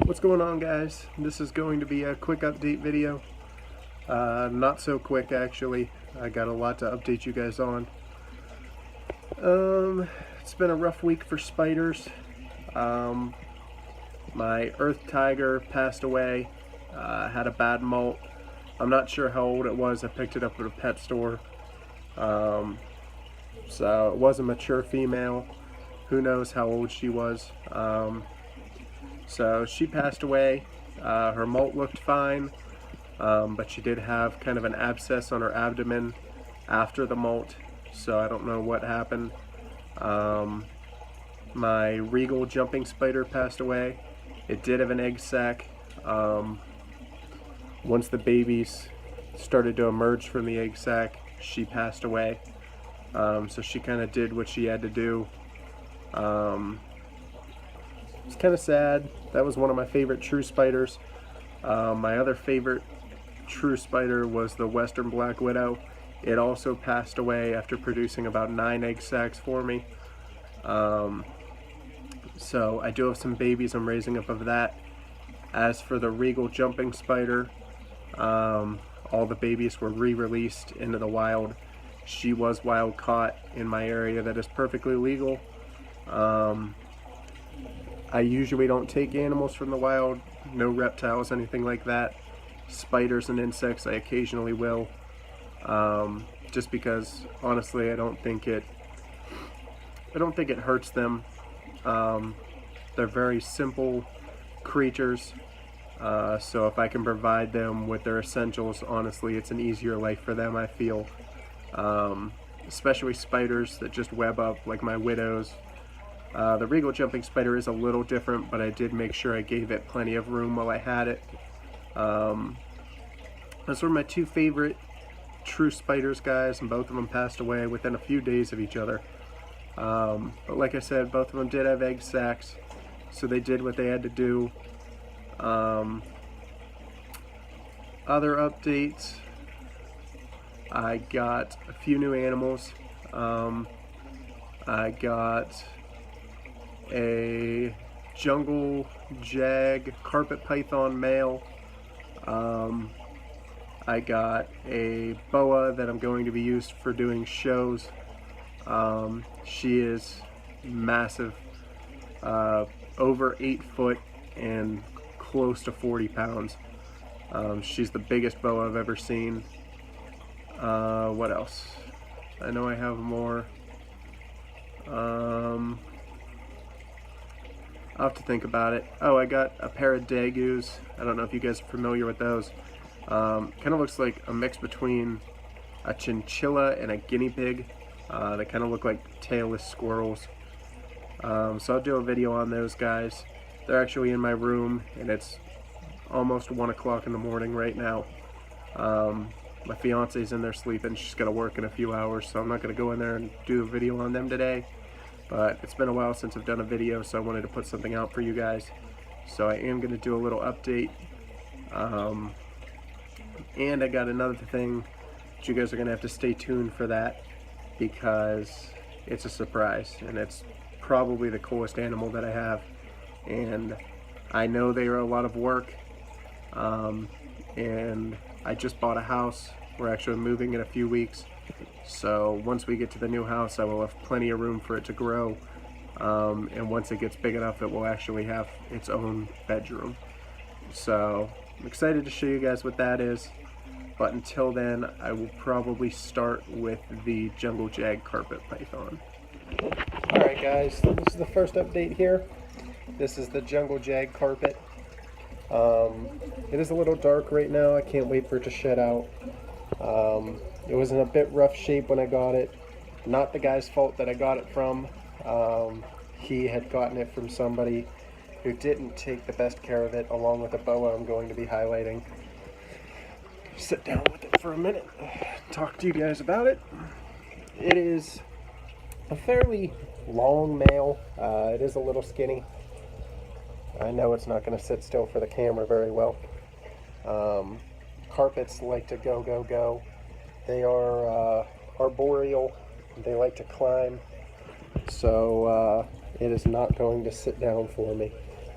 What's going on, guys? This is going to be a quick update video. Not so quick, actually. I got a lot to update you guys on. It's been a rough week for spiders. My earth tiger passed away. Had a bad molt. I'm not sure how old it was. I picked it up at a pet store. So it was a mature female. Who knows how old she was. So she passed away. Her molt looked fine, but she did have kind of an abscess on her abdomen after the molt, so I don't know what happened. My regal jumping spider passed away. It did have an egg sac. Once the babies started to emerge from the egg sac, she passed away. So she kind of did what she had to do. It's kind of sad. That was one of my favorite true spiders. My other favorite true spider was the Western Black Widow. It also passed away after producing about 9 egg sacs for me. So I do have some babies I'm raising up of that. As for the regal jumping spider, all the babies were re-released into the wild. She was wild caught in my area. That is perfectly legal. I usually don't take animals from the wild, no reptiles, anything like that. Spiders and insects I occasionally will, just because honestly I don't think it hurts them. They're very simple creatures, so if I can provide them with their essentials, honestly it's an easier life for them, I feel. Especially spiders that just web up like my widows. The regal jumping spider is a little different, but I did make sure I gave it plenty of room while I had it. Those were my two favorite true spiders, guys, and both of them passed away within a few days of each other. But like I said, both of them did have egg sacs, so they did what they had to do. Other updates, I got a few new animals. I got a jungle jag carpet python male. I got a boa that I'm going to be used for doing shows. She is massive, over 8 foot and close to 40 pounds. She's the biggest boa I've ever seen. What else? I know I have more. I'll have to think about it. Oh, I got a pair of dagoos. I don't know if you guys are familiar with those. Kind of looks like a mix between a chinchilla and a guinea pig. They kind of look like tailless squirrels. So I'll do a video on those guys. They're actually in my room, and it's almost 1 o'clock in the morning right now. My fiance's in there sleeping. She's got to work in a few hours, so I'm not going to go in there and do a video on them today. But it's been a while since I've done a video, so I wanted to put something out for you guys. So I am going to do a little update. And I got another thing that you guys are going to have to stay tuned for that, because it's a surprise, and it's probably the coolest animal that I have. And I know they are a lot of work. And I just bought a house. We're actually moving in a few weeks. So once we get to the new house, I will have plenty of room for it to grow. And once it gets big enough, it will actually have its own bedroom. So I'm excited to show you guys what that is. But until then, I will probably start with the jungle jag carpet python. Alright guys, this is the first update here. This is the jungle jag carpet. It is a little dark right now. I can't wait for it to shed out. It was in a bit rough shape when I got it. Not the guy's fault that I got it from. He had gotten it from somebody who didn't take the best care of it, along with the boa I'm going to be highlighting. Sit down with it for a minute, talk to you guys about it. It is a fairly long male. It is a little skinny. I know it's not going to sit still for the camera very well. Carpets like to go, go, go. They are arboreal. They like to climb. So it is not going to sit down for me.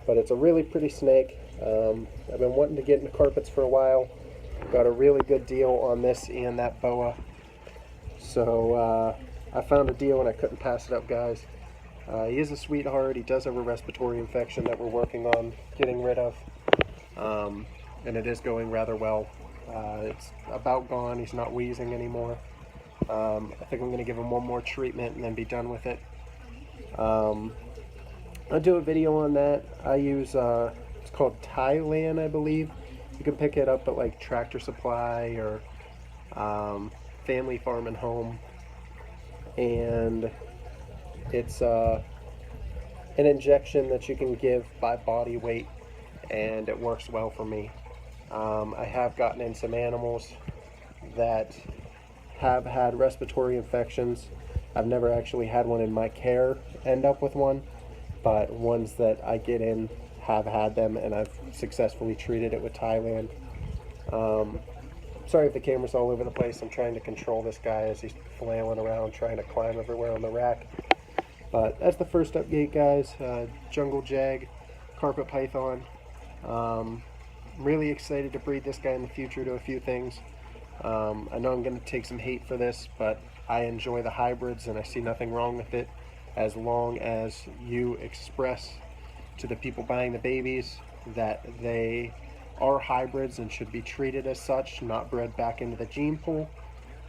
but it's a really pretty snake. I've been wanting to get into carpets for a while. Got a really good deal on this and that boa. So I found a deal and I couldn't pass it up, guys. He is a sweetheart. He does have a respiratory infection that we're working on getting rid of. And it is going rather well. It's about gone. He's not wheezing anymore. I think I'm going to give him one more treatment and then be done with it. I'll do a video on that. I use, it's called Thailand, I believe. You can pick it up at like Tractor Supply or Family Farm and Home. And it's an injection that you can give by body weight, and it works well for me. I have gotten in some animals that have had respiratory infections. I've never actually had one in my care end up with one, but ones that I get in have had them, and I've successfully treated it with Thailand. Sorry if the camera's all over the place. I'm trying to control this guy as he's flailing around trying to climb everywhere on the rack. But that's the first update, guys. Jungle Jag, carpet python. I'm really excited to breed this guy in the future to a few things. I know I'm going to take some hate for this, but I enjoy the hybrids and I see nothing wrong with it, as long as you express to the people buying the babies that they are hybrids and should be treated as such, not bred back into the gene pool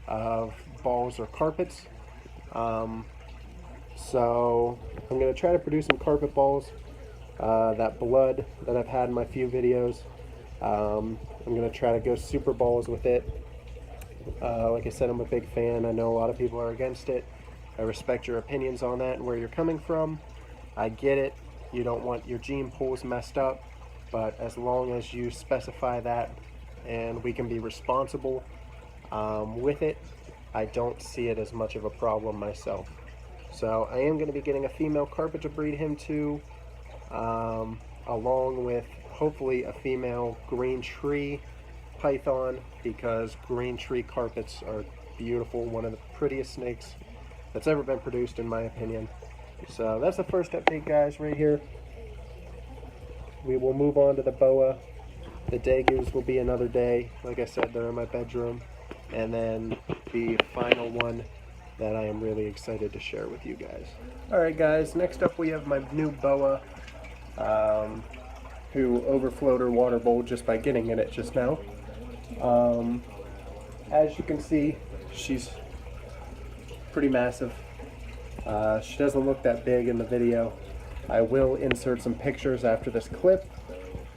of balls or carpets. So I'm going to try to produce some carpet balls. That blood that I've had in my few videos, I'm going to try to go super balls with it. Like I said, I'm a big fan. I know a lot of people are against it. I respect your opinions on that and where you're coming from. I get it. You don't want your gene pools messed up, but as long as you specify that and we can be responsible with it, I don't see it as much of a problem myself. So I am going to be getting a female carpet to breed him to, along with hopefully a female green tree python, because green tree carpets are beautiful, one of the prettiest snakes that's ever been produced in my opinion. So that's the first update, guys, right here. We will move on to the boa. The dagus will be another day. Like I said, they're in my bedroom. And then the final one that I am really excited to share with you guys. Alright, guys, next up we have my new boa, who overflowed her water bowl just by getting in it just now. As you can see, she's pretty massive. She doesn't look that big in the video. I will insert some pictures after this clip.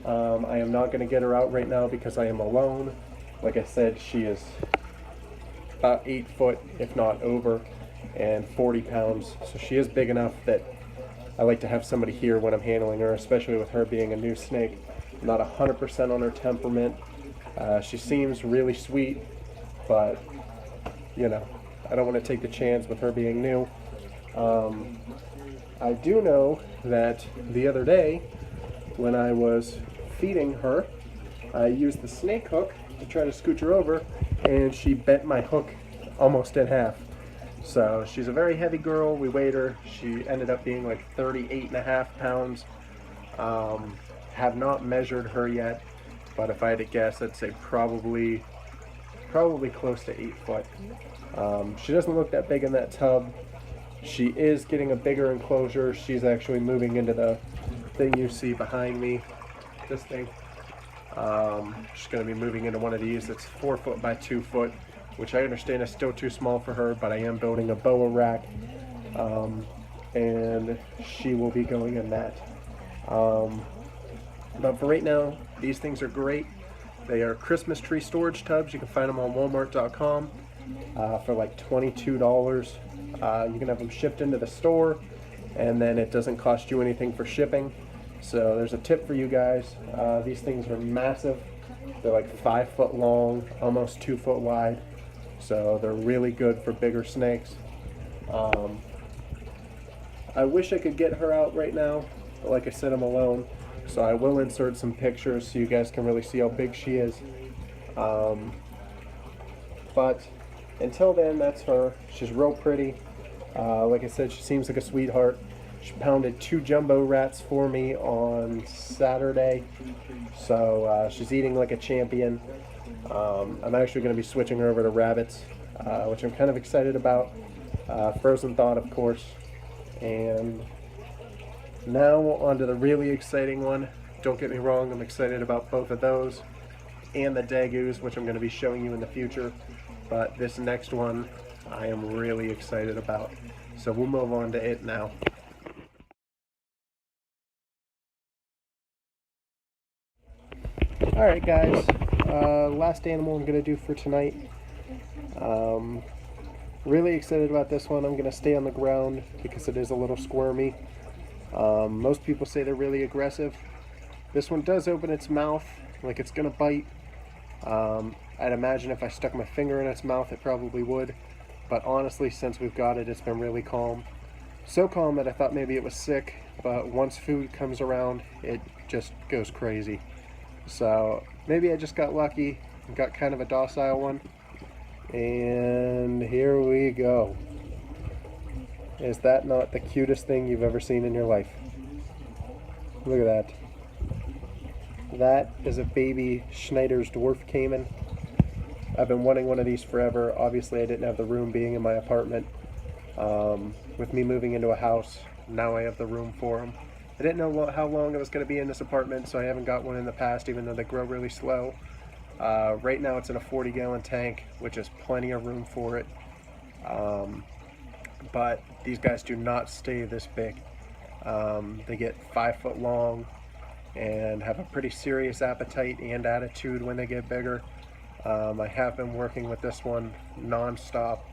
I am not going to get her out right now because I am alone. Like I said, she is about 8 foot, if not over, and 40 pounds. So she is big enough that I like to have somebody here when I'm handling her, especially with her being a new snake. I'm not 100% on her temperament. She seems really sweet, but, you know, I don't want to take the chance with her being new. I do know that the other day, when I was feeding her, I used the snake hook to try to scooch her over, and she bent my hook almost in half. So she's a very heavy girl. We weighed her. She ended up being like 38.5 pounds. Have not measured her yet, but if I had to guess, I'd say probably close to 8 foot. She doesn't look that big in that tub. She is getting a bigger enclosure. She's actually moving into the thing you see behind me, this thing. She's going to be moving into one of these that's 4 foot by 2 foot, which I understand is still too small for her, but I am building a boa rack, and she will be going in that. But for right now, these things are great. They are Christmas tree storage tubs. You can find them on Walmart.com for like $22. You can have them shipped into the store, and then it doesn't cost you anything for shipping. So there's a tip for you guys. These things are massive. They're like 5 foot long, almost 2 foot wide. So they're really good for bigger snakes. I wish I could get her out right now, but like I said, I'm alone. So I will insert some pictures so you guys can really see how big she is. But until then, that's her. She's real pretty. Like I said, she seems like a sweetheart. She pounded 2 jumbo rats for me on Saturday, so she's eating like a champion. I'm actually going to be switching her over to rabbits, which I'm kind of excited about. Frozen thawed, of course. And now on to the really exciting one. Don't get me wrong, I'm excited about both of those and the Dagoos, which I'm going to be showing you in the future. But this next one I am really excited about. So we'll move on to it now. Alright guys, last animal I'm going to do for tonight. Really excited about this one. I'm going to stay on the ground because it is a little squirmy. Most people say they're really aggressive. This one does open its mouth like it's going to bite. I'd imagine if I stuck my finger in its mouth it probably would. But honestly, since we've got it, it's been really calm. So calm that I thought maybe it was sick, but once food comes around, it just goes crazy. So maybe I just got lucky and got kind of a docile one. And here we go. Is that not the cutest thing you've ever seen in your life? Look at that. That is a baby Schneider's dwarf caiman. I've been wanting one of these forever. Obviously I didn't have the room being in my apartment. With me moving into a house, now I have the room for them. I didn't know how long I was going to be in this apartment, so I haven't got one in the past, even though they grow really slow. Right now it's in a 40-gallon tank, which is plenty of room for it. But these guys do not stay this big. They get 5 foot long and have a pretty serious appetite and attitude when they get bigger. I have been working with this one non-stop.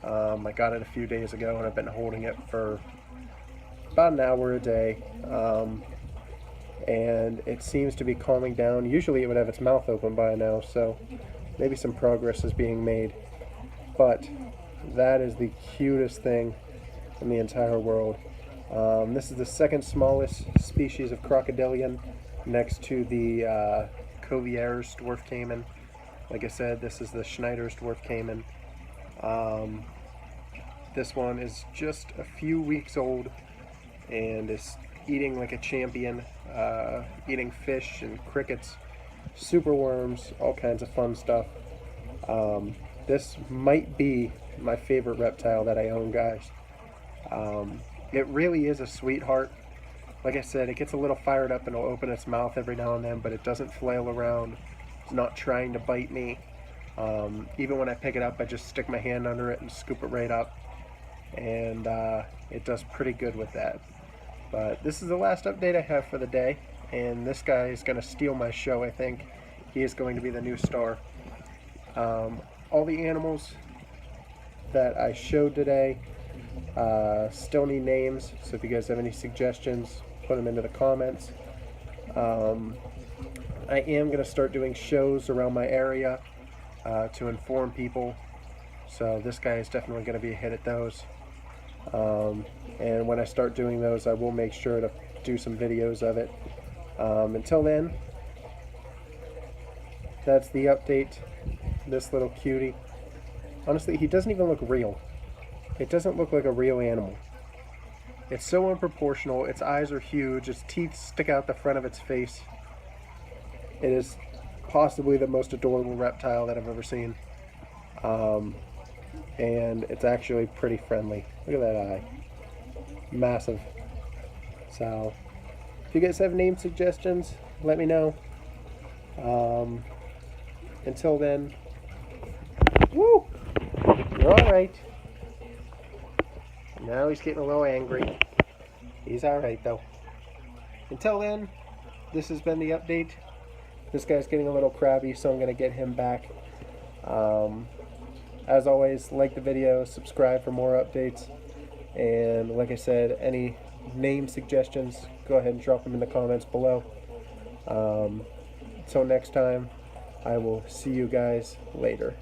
I got it a few days ago and I've been holding it for about an hour a day, and it seems to be calming down. Usually it would have its mouth open by now, so maybe some progress is being made. But that is the cutest thing in the entire world. This is the second smallest species of Crocodilian, next to the Cuvier's dwarf caiman. Like I said, this is the Schneider's dwarf caiman. This one is just a few weeks old and is eating like a champion, eating fish and crickets, super worms, all kinds of fun stuff. This might be my favorite reptile that I own, guys. It really is a sweetheart. Like I said, it gets a little fired up and it'll open its mouth every now and then, but it doesn't flail around. It's not trying to bite me. Even when I pick it up, I just stick my hand under it and scoop it right up, and it does pretty good with that. But this is the last update I have for the day, and this guy is going to steal my show, I think. He is going to be the new star. All the animals that I showed today still need names, so if you guys have any suggestions, put them into the comments. I am going to start doing shows around my area to inform people, so this guy is definitely going to be a hit at those. And when I start doing those, I will make sure to do some videos of it. Until then, that's the update. This little cutie. Honestly, he doesn't even look real. It doesn't look like a real animal. It's so unproportional. Its eyes are huge. Its teeth stick out the front of its face. It is possibly the most adorable reptile that I've ever seen. And it's actually pretty friendly. Look at that eye. Massive. So, if you guys have name suggestions, let me know. Until then, woo! You're alright. Now he's getting a little angry. He's alright though. Until then, this has been the update. This guy's getting a little crabby, so I'm going to get him back. As always, like the video, subscribe for more updates, and like I said, any name suggestions, go ahead and drop them in the comments below. Until next time, I will see you guys later.